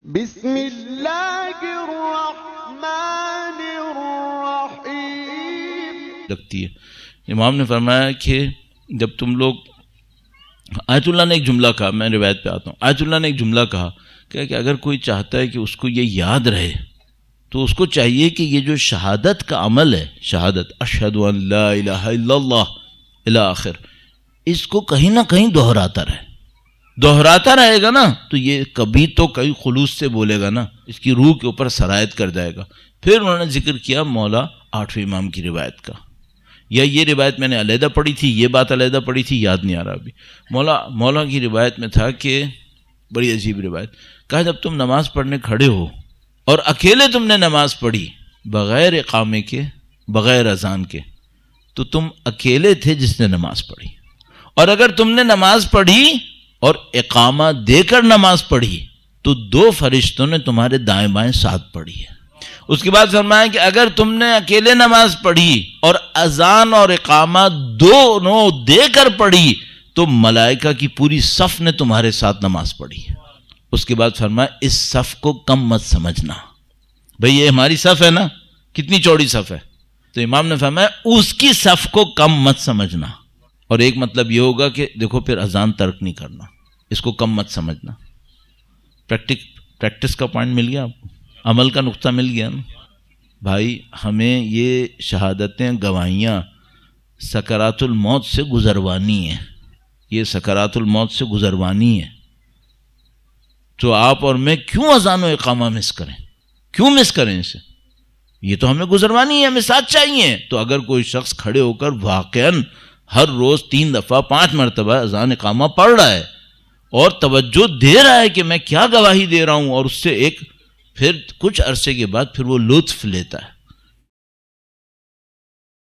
بسم اللہ الرحمن الرحیم لگتی ہے۔ امام نے فرمایا کہ جب تم لوگ آیت اللہ نے ایک جملہ کہا، میں روایت پہ آتا ہوں، آیت اللہ نے ایک جملہ کہا کہ اگر کوئی چاہتا ہے کہ اس کو یہ یاد رہے تو اس کو چاہیے کہ یہ جو شہادت کا عمل ہے، شہادت اشہد ان لا الہ الا اللہ الی آخر، اس کو کہیں نہ کہیں دہراتا رہے گا نا تو یہ کبھی تو کئی خلوص سے بولے گا نا، اس کی روح کے اوپر سرایت کر جائے گا۔ پھر انہوں نے ذکر کیا مولا 8ویں امام کی روایت کا، یا یہ روایت میں نے علیحدہ پڑھی تھی، یہ بات علیحدہ پڑھی تھی، یاد نہیں آ رہا ابھی۔ مولا کی روایت میں تھا کہ بڑی عجیب روایت، کہا جب تم نماز پڑھنے کھڑے ہو اور اکیلے تم نے نماز پڑھی بغیر اقامے کے، بغیر اذان کے، تو تم اکیلے تھے جس نے نماز پڑھی، اور اگر تم نے نماز پڑھی اور اقامہ دے کر نماز پڑھی تو 2 فرشتوں نے تمہارے دائیں بائیں ساتھ پڑھی ہے۔ اس کے بعد فرمایا کہ اگر تم نے اکیلے نماز پڑھی اور اذان اور اقامہ دونوں دے کر پڑھی تو ملائکہ کی پوری صف نے تمہارے ساتھ نماز پڑھی ہے۔ اس کے بعد فرمایا اس صف کو کم مت سمجھنا، بھئی یہ ہماری صف ہے نا، کتنی چوڑی صف ہے، تو امام نے فرمایا اس کی صف کو کم مت سمجھنا۔ اور ایک مطلب یہ ہوگا کہ دیکھو پھر اذان ترک نہیں کرنا، اس کو کم مت سمجھنا۔ پریکٹس کا پوائنٹ مل گیا آپ کو، عمل کا نقطہ مل گیا نا۔ بھائی ہمیں یہ شہادتیں، گواہیاں سکرات الموت سے گزروانی ہیں، یہ سکرات الموت سے گزروانی ہے، تو آپ اور میں کیوں اذان و اقامہ مس کریں، کیوں مس کریں اسے؟ یہ تو ہمیں گزروانی ہے، ہمیں ساتھ چاہیے۔ تو اگر کوئی شخص کھڑے ہو کر واقعاً ہر روز 3 دفعہ 5 مرتبہ اذان اقامہ پڑھ رہا ہے اور توجہ دے رہا ہے کہ میں کیا گواہی دے رہا ہوں، اور اس سے ایک پھر کچھ عرصے کے بعد پھر وہ لطف لیتا ہے،